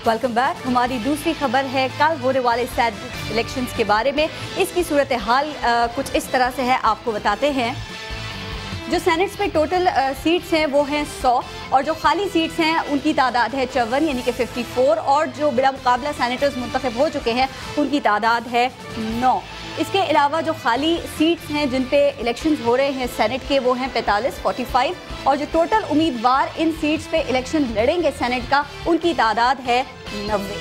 Welcome back. हमारी दूसरी खबर है कल होने वाले सेनेट इलेक्शंस के बारे में। इसकी सूरत हाल कुछ इस तरह से है, आपको बताते हैं। जो सेनेट्स में टोटल सीट्स हैं वो हैं 100 और जो खाली सीट्स हैं उनकी तादाद है 54 यानी कि 54 और जो बिला मुकाबला सेनेटर्स मुंतखब हो चुके हैं उनकी तादाद है 9। इसके अलावा जो खाली सीट्स हैं जिन पे इलेक्शंस हो रहे हैं सेनेट के वो हैं 45 और जो टोटल उम्मीदवार इन सीट्स पे इलेक्शन लड़ेंगे सेनेट का उनकी तादाद है 90।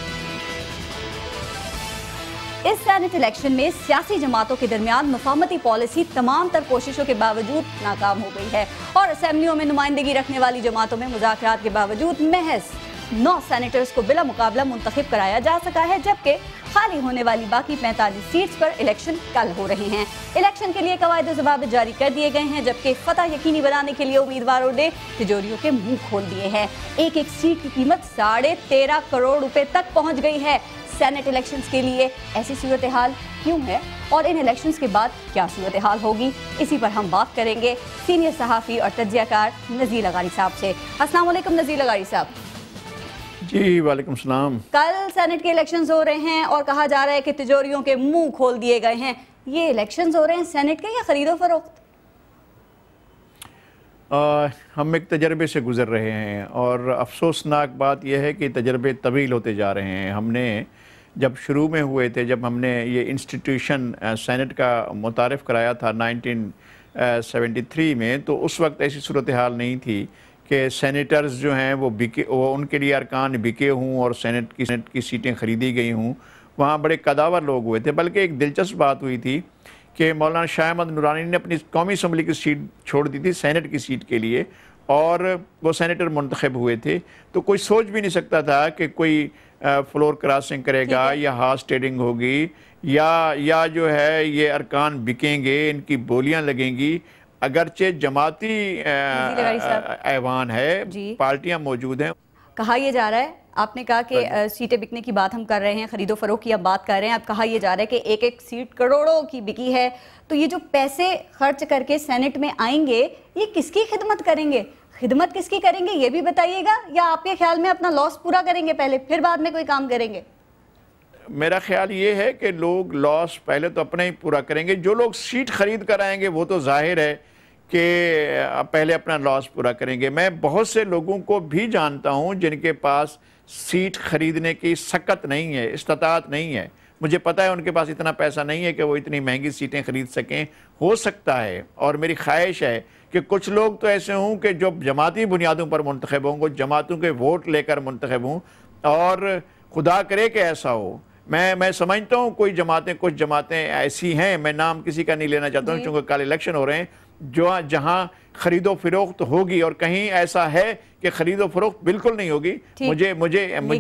इस सेनेट इलेक्शन में सियासी जमातों के दरमियान मुफाहमती पॉलिसी तमाम तर कोशिशों के बावजूद नाकाम हो गई है और असेंबलियों में नुमाइंदगी रखने वाली जमातों में मुज़ाकरात के बावजूद महज 9 सेनेटर्स को बिला मुकाबला मुंतखब कराया जा सका है, जबकि खाली होने वाली बाकी 45 सीट्स पर इलेक्शन कल हो रहे हैं। इलेक्शन के लिए कवायद और ज़वाबित जारी कर दिए गए हैं, जबकि फतह यकीनी बनाने के लिए उम्मीदवारों ने तिजोरियों के मुंह खोल दिए हैं। एक एक सीट की कीमत 13.5 करोड़ रुपए तक पहुंच गई है। सेनेट इलेक्शंस के लिए ऐसी सूरत हाल क्यों है और इन इलेक्शंस के बाद क्या सूरत हाल होगी, इसी पर हम बात करेंगे सीनियर सहाफ़ी और तज्ज़ियाकार नज़ीर लगारी साहब से। अस्सलाम वालेकुम नज़ीर लगारी साहब। जी वालेकुम सलाम। कल सेनेट के इलेक्शंस हो रहे हैं और कहा जा रहा है कि तिजोरियों के मुंह खोल दिए गए हैं। ये इलेक्शंस हो रहे हैं सेनेट के या खरीदो फरोख्त? हम एक तजर्बे से गुज़र रहे हैं और अफसोसनाक बात यह है कि तजर्बे तवील होते जा रहे हैं। हमने जब शुरू में हुए थे, जब हमने ये इंस्टीट्यूशन सेनेट का मुतारिफ़ कराया था 1973 में, तो उस वक्त ऐसी सूरत हाल नहीं थी कि सेनेटर्स जो हैं वो उनके लिए अरकान बिके हों और सेनेट की सीटें ख़रीदी गई हों। वहाँ बड़े कदावर लोग हुए थे। बल्कि एक दिलचस्प बात हुई थी कि मौलाना शाह अहमद नूरानी ने अपनी कौमी असम्बली की सीट छोड़ दी थी सेनेट की सीट के लिए और वो सेनेटर मुंतखब हुए थे। तो कोई सोच भी नहीं सकता था कि कोई फ्लोर क्रॉसिंग करेगा या हार्स ट्रेडिंग होगी या जो है ये अरकान बिकेंगे, इनकी बोलियां लगेंगी। अगरचे जमाती ऐवान है, पार्टियां मौजूद हैं। कहा यह जा रहा है, आपने कहा कि सीटें बिकने की बात हम कर रहे हैं, खरीदो फरोख्त की अब बात कर रहे हैं। अब कहा यह जा रहा है कि एक एक सीट करोड़ों की बिकी है। तो ये जो पैसे खर्च करके सेनेट में आएंगे ये किसकी खिदमत करेंगे? खिदमत किसकी करेंगे ये भी बताइएगा, या आपके ख्याल में अपना लॉस पूरा करेंगे पहले फिर बाद में कोई काम करेंगे? मेरा ख्याल ये है कि लोग लॉस पहले तो अपना ही पूरा करेंगे। जो लोग सीट खरीद कर आएंगे वो तो जाहिर है कि पहले अपना लॉस पूरा करेंगे। मैं बहुत से लोगों को भी जानता हूं जिनके पास सीट खरीदने की सकत नहीं है, इस्तात नहीं है। मुझे पता है उनके पास इतना पैसा नहीं है कि वो इतनी महंगी सीटें खरीद सकें। हो सकता है और मेरी ख्वाहिश है कि कुछ लोग तो ऐसे हों कि जो जमाती बुनियादों पर मुंतखब हों, जमातों के वोट लेकर मुंतखब हों, और खुदा करे कि ऐसा हो। मैं समझता हूँ कुछ जमातें ऐसी हैं, मैं नाम किसी का नहीं लेना चाहता हूँ क्योंकि कल इलेक्शन हो रहे हैं, जो जहाँ खरीदो फरोख्त होगी और कहीं ऐसा है कि खरीदो फरोख्त बिल्कुल नहीं होगी। मुझे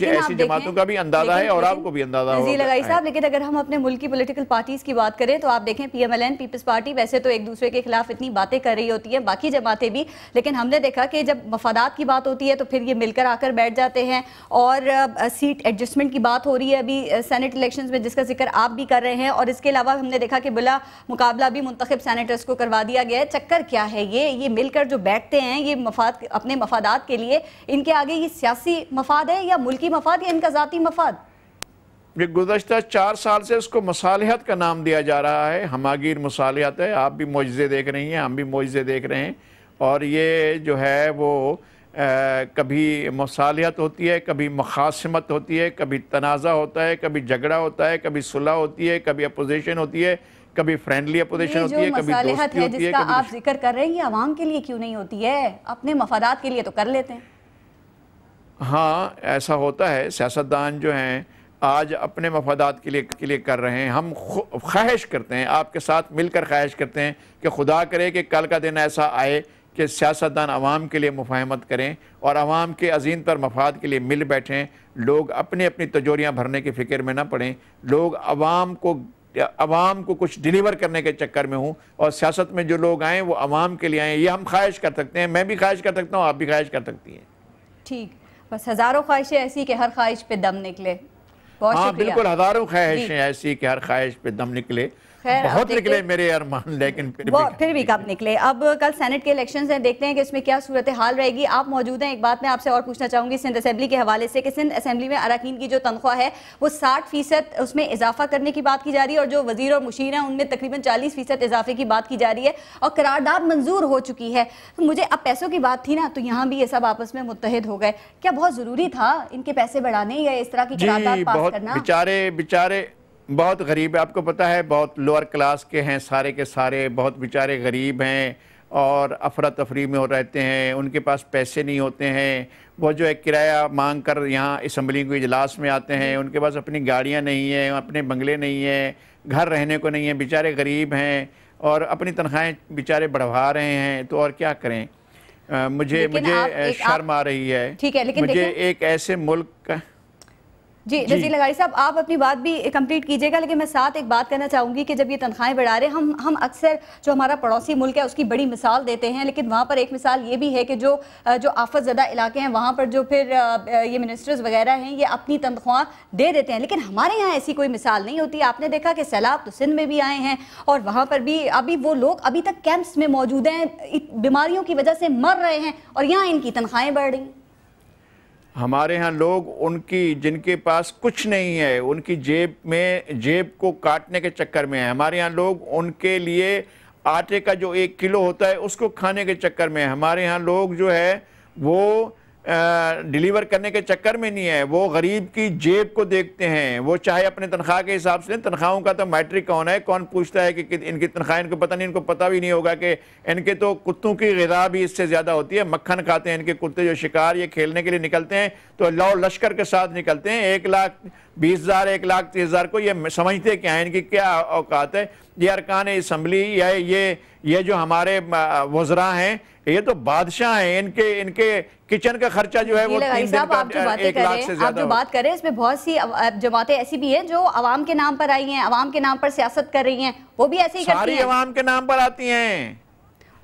ऐसी जमातों का भी अंदाजा है और आपको भी अंदाजा होगा। नज़ीर लगारी साहब, लेकिन अगर हम अपने मुल्क की पॉलिटिकल पार्टीज की बात करें तो आप देखें PMLN पीपल्स पार्टी वैसे तो एक दूसरे के खिलाफ इतनी बातें कर रही होती है, बाकी जमातें भी, लेकिन हमने देखा कि जब मफादात की बात होती है तो फिर ये मिलकर आकर बैठ जाते हैं। और सीट एडजस्टमेंट की बात हो रही है अभी सेनेट इलेक्शन में, जिसका जिक्र आप भी कर रहे हैं। और इसके अलावा हमने देखा कि बिला मुकाबला भी मुंतखब सेनेटर्स को करवा दिया गया है। चक्कर क्या है ये मिलकर जो बैठते हैं ये मफाद अपने मफादात के लिए, इनके आगे ये सियासी मफाद है या मुल्की मफाद या इनका ज़ाती मफाद? ये गुज़श्ता 4 साल से उसको मसालिहत का नाम दिया जा रहा है। हमागीर मसालिहत है। आप भी मौजज़े देख रही हैं, हम भी मौजज़े देख रहे हैं। और ये जो है वो कभी मसालिहत होती है, कभी मुखासमत होती है, कभी तनाज़ा होता है, कभी झगड़ा होता है, कभी सुलह होती है, कभी अपोजिशन होती है, कभी फ्रेंडली अपोजिशन होती है, कभी दोस्ती होती है। जिसका आप जिक्र कर रहे हैं ये आवाम के लिए क्यों नहीं होती है? अपने मफादात के लिए तो कर लेते हैं। हाँ, ऐसा होता है। सियासतदान जो हैं आज अपने मफादात के लिए कर रहे हैं। हम ख्वाहिश करते हैं, आपके साथ मिलकर ख्वाहिश करते हैं कि खुदा करे कि कल का दिन ऐसा आए कि सियासतदान अवाम के लिए मुफाहमत करें और अवाम के अजीम पर मफाद के लिए मिल बैठें। लोग अपनी अपनी तजोरियाँ भरने की फ़िक्र में ना पड़ें। लोग अवाम को कुछ डिलीवर करने के चक्कर में हूँ और सियासत में जो लोग आएँ वो अवाम के लिए आएँ। ये हम ख्वाहिश कर सकते हैं, मैं भी ख्वाहिश कर सकता हूँ, आप भी ख्वाहिश कर सकती हैं। ठीक, बस हज़ारों ख्वाहिशें ऐसी कि हर ख्वाहिश पे दम निकले। हाँ बिल्कुल, हज़ारों ख्वाहिशें ऐसी कि हर ख्वाहिश पे दम निकले। بہت نکلے میرے ارمان، لیکن پھر بھی کب نکلے. اب کل سینٹ کے الیکشنز ہیں، دیکھتے ہیں کہ اس میں کیا صورتحال رہے گی. آپ موجود ہیں. ایک بات میں آپ سے اور پوچھنا چاہوں گی سندھ اسمبلی کے حوالے سے کہ سندھ اسمبلی میں اراکین کی جو تنخواہ ہے وہ 60% اس میں اضافہ کرنے کی بات کی جا رہی ہے، اور جو وزیر اور مشیر ہیں ان میں تقریباً 40% اضافے کی بات کی جا رہی ہے، اور قرارداد منظور ہو چکی ہے. تو مجھے اب پیسوں کی بات تھی نا، تو یہاں بھی یہ سب آپس میں متحد ہو گئے. کیا بہت ضروری تھا ان کے پیسے بڑھانے یا اس طرح کی قرارداد پاس کرنا؟ بیچارے بہت غریب ہے. آپ کو پتہ ہے بہت لوور کلاس کے ہیں سارے کے سارے، بہت بیچارے غریب ہیں اور افراتفری میں رہتے ہیں. ان کے پاس پیسے نہیں ہوتے ہیں. وہ جو ہے کرایہ مانگ کر یہاں اسمبلی کو اجلاس میں آتے ہیں. ان کے پاس اپنی گاڑیاں نہیں ہیں، اپنے بنگلے نہیں ہیں، گھر رہنے کو نہیں ہیں. بیچارے غریب ہیں اور اپنی تنخواہیں بیچارے بڑھوا رہے ہیں. تو اور کیا کریں؟ مجھے شرم آ رہی ہے. مجھے ایک ایسے ملک کا جی نذیر لغاری صاحب، آپ اپنی بات بھی کمپلیٹ کیجئے گا، لیکن میں ساتھ ایک بات کرنا چاہوں گی کہ جب یہ تنخواہیں بڑھا رہے ہیں، ہم اکثر جو ہمارا پڑوسی ملک ہے اس کی بڑی مثال دیتے ہیں، لیکن وہاں پر ایک مثال یہ بھی ہے کہ جو آفت زدہ علاقے ہیں وہاں پر جو پھر یہ منسٹرز وغیرہ ہیں یہ اپنی تنخواہ دے دیتے ہیں، لیکن ہمارے یہاں ایسی کوئی مثال نہیں ہوتی. آپ نے دیکھا کہ سیلاب تو سندھ میں بھی آئے ہیں اور وہاں پر بھی ابھی وہ لوگ ابھی تک کیمپس میں موجود ہیں، بیماریوں کی وجہ سے مر رہے ہیں، اور یہاں ان کی تنخواہیں بڑھ رہی ہیں. ہمارے ہاں لوگ ان کی جن کے پاس کچھ نہیں ہے ان کی جیب کو کاٹنے کے چکر میں ہیں. ہمارے ہاں لوگ ان کے لیے آٹے کا جو 1 کلو ہوتا ہے اس کو کھانے کے چکر میں ہیں. ہمارے ہاں لوگ جو ہے وہ ڈیلیور کرنے کے چکر میں نہیں ہے، وہ غریب کی جیب کو دیکھتے ہیں. وہ چاہے اپنے تنخواہ کے حساب سے، تنخواہوں کا تو میٹرک کون ہے، کون پوچھتا ہے کہ ان کی تنخواہ ان کو پتہ نہیں، ان کو پتہ بھی نہیں ہوگا کہ ان کے تو کتوں کی غذا بھی اس سے زیادہ ہوتی ہے. مکھن کھاتے ہیں ان کے کتے، جو شکار یہ کھیلنے کے لیے نکلتے ہیں تو لو لشکر کے ساتھ نکلتے ہیں. 1,20,000 1,30,000 کو یہ سمجھتے کیا ہیں، ان کی کیا اوقات ہے. یہ ارکان اسمبلی یا یہ جو ہمارے وزراء ہیں یہ تو بادشاہ ہیں. ان کے کچن کا خرچہ جو ہے وہ 3 دن کا 1 لاکھ سے زیادہ. آپ جو بات کریں اس میں بہت سی جماعتیں ایسی بھی ہیں جو عوام کے نام پر آئی ہیں، عوام کے نام پر سیاست کر رہی ہیں، وہ بھی ایسے ہی کرتی ہیں. ساری عوام کے نام پر آتی ہیں،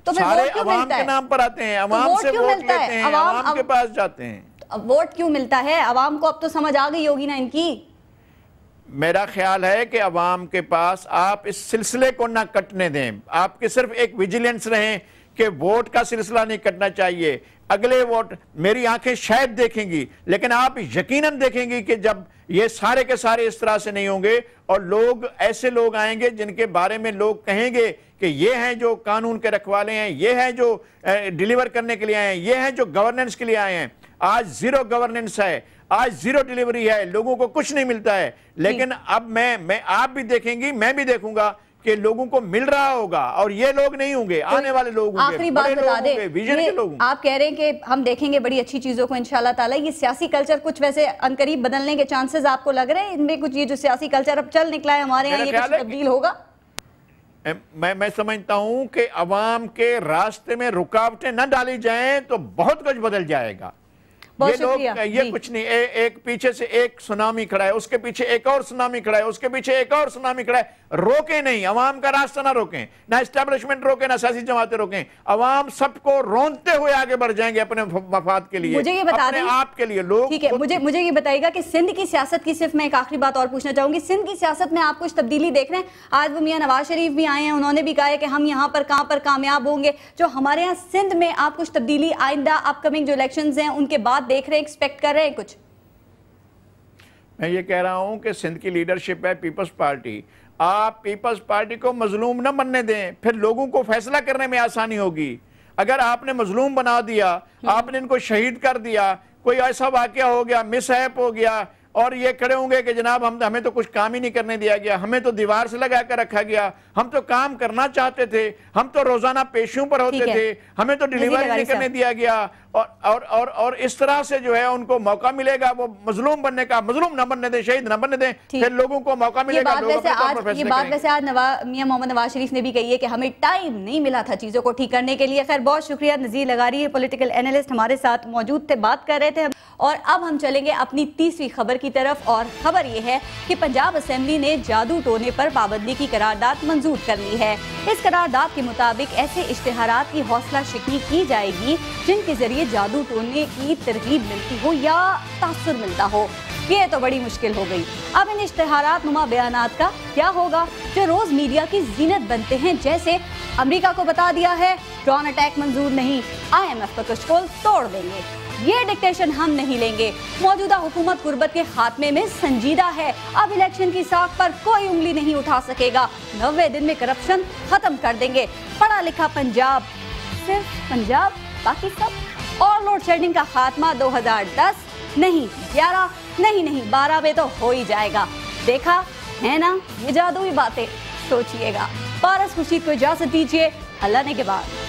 تو سارے عوام کے نام پر آتے ہیں، عوام سے ووٹ لیتے ہیں، عوام کے پاس جاتے ہیں. ووٹ کیوں ملتا ہے عوام کو؟ اب تو سمجھ آ گئی ہوگی نا ان کی. میرا خیال ہے کہ عوام کے پاس آپ اس سلسلے کو نہ کٹنے دیں. آپ کے صرف ایک ویجیلنس رہیں کہ ووٹ کا سلسلہ نہیں کٹنا چاہیے. اگلے ووٹ میری آنکھیں شاید دیکھیں گی، لیکن آپ یقیناً دیکھیں گی کہ جب یہ سارے کے سارے اس طرح سے نہیں ہوں گے اور ایسے لوگ آئیں گے جن کے بارے میں لوگ کہیں گے کہ یہ ہیں جو قانون کے رکھوالے ہیں، یہ ہیں جو ڈیلیور کرنے کے لیے آئے ہیں، یہ ہیں جو گورننس کے لیے آئے ہیں. آج زیرو گورننس ہے، آج زیرو ڈیلیوری ہے، لوگوں کو کچھ نہیں ملتا ہے. لیکن اب میں آپ بھی دیکھیں گی، میں بھی دیکھوں گا کہ لوگوں کو مل رہا ہوگا، اور یہ لوگ نہیں ہوں گے، آنے والے لوگ ہوں گے، آخری بات بتا دیں، ویژن کے لوگ ہوں گے. آپ کہہ رہے ہیں کہ ہم دیکھیں گے بڑی اچھی چیزوں کو انشاءاللہ تعالی. یہ سیاسی کلچر کچھ ویسے عنقریب بدلنے کے چانسز آپ کو لگ رہے ہیں؟ ان میں کچھ یہ جو سیاسی کلچر اب چل نکلا ہے ہمارے یہاں، یہ کچھ تبدیل ہوگا؟ میں سمجھتا ہوں کہ عوام کے راستے میں رکاوٹیں نہ ڈالی جائیں تو بہت کچھ بدل جائے گا. یہ کچھ نہیں، ایک پیچھے سے ایک سونامی کھڑا ہے، اس کے پیچھے ایک اور سونامی کھڑا ہے، اس کے پیچھے ایک اور سونامی کھڑا ہے. روکیں نہیں، عوام کا راستہ نہ روکیں، نہ اسٹیبلشمنٹ روکیں، نہ سیاسی جماعتیں روکیں. عوام سب کو رونتے ہوئے آگے بڑھ جائیں گے اپنے مفاد کے لیے، مجھے یہ بتا دیں، اپنے آپ کے لیے. لوگ ٹھیک ہے، مجھے یہ بتائیے گا کہ سندھ کی سیاست کی صرف میں ایک آخری بات اور پوچھنا چاہوں گی. سندھ کی سیاست میں آپ کچھ تبدیلی دیکھ رہے ہیں؟ آج وہ میاں نواز شریف بھی آئے ہیں، انہوں نے بھی کہا ہے کہ ہم یہاں پر کہاں پر کامیاب ہوں گے. جو ہمارے یہاں سندھ میں آپ کچھ تبدیلی آئندہ اپ کمنگ جو الیکشنز ہیں ان کے بعد دیکھ رہے ہیں، ایکسپیکٹ کر رہے ہیں کچھ؟ میں یہ کہہ رہا ہوں کہ سندھ کی لیڈرشپ ہے پیپلز پارٹی. آپ پیپلز پارٹی کو مظلوم نہ بننے دیں، پھر لوگوں کو فیصلہ کرنے میں آسانی ہوگی. اگر آپ نے مظلوم بنا دیا، آپ نے ان کو شہید کر دیا، کوئی ایسا واقعہ ہو گیا، مس ہیپ ہو گیا، اور یہ کھڑے ہوں گے کہ جناب ہمیں تو کچھ کام ہی نہیں کرنے دیا گیا، ہمیں تو دیوار سے لگا کر رکھا گیا، ہم تو کام کرنا چاہتے تھے، ہم تو روزانہ پیشوں پر ہوتے تھے، ہمیں تو ڈیلیوری نہیں کرنے دیا گیا. اور اس طرح سے جو ہے ان کو موقع ملے گا وہ مظلوم بننے کا. مظلوم نہ بننے دیں، شہید نہ بننے دیں، پھر لوگوں کو موقع ملے گا. یہ بات ویسے آج میاں محمد نواز شریف نے بھی کہی ہے کہ ہمیں ٹائم نہیں ملا تھا چیزوں کو ٹھیک کرنے کے لیے. خیر بہت شکریہ. نذیر لغاری پولیٹیکل اینالسٹ ہمارے ساتھ موجود تھے، بات کر رہے تھے. اور اب ہم چلیں گے اپنی تیسری خبر کی طرف، اور خبر یہ ہے کہ پنجاب اسمبلی نے جادو ٹونے پر پابندی کی قرارداد منظور کر لی ہے. اس قرارداد کے مطابق ایسے اشتہارات کی حوصلہ شکنی کی جائے گی جن کے ذریعے جادو ٹونے کی ترغیب ملتی ہو یا تاثر ملتا ہو. ये तो बड़ी मुश्किल हो गई। अब इन इश्तिहारात नुमा बयानात का क्या होगा जो रोज मीडिया की जीनत बनते हैं, जैसे अमेरिका को बता दिया है ड्रोन अटैक मंजूर नहीं, IMF का कशकोल तोड़ देंगे, ये डिक्टेशन हम नहीं लेंगे, मौजूदा हुकूमत गुर्बत के खात्मे में संजीदा है, अब इलेक्शन की साख पर कोई उंगली नहीं उठा सकेगा, 90 दिन में करप्शन खत्म कर देंगे, पढ़ा लिखा पंजाब, सिर्फ पंजाब, बाकी सब, और लोड शेडिंग का खात्मा 2010 नहीं 11 नहीं 12 में तो हो ही जाएगा। देखा है ना ये जादुई बातें, सोचिएगा। पारस खुर्शीद को इजाजत दीजिए, अल्लाह ने के बाद।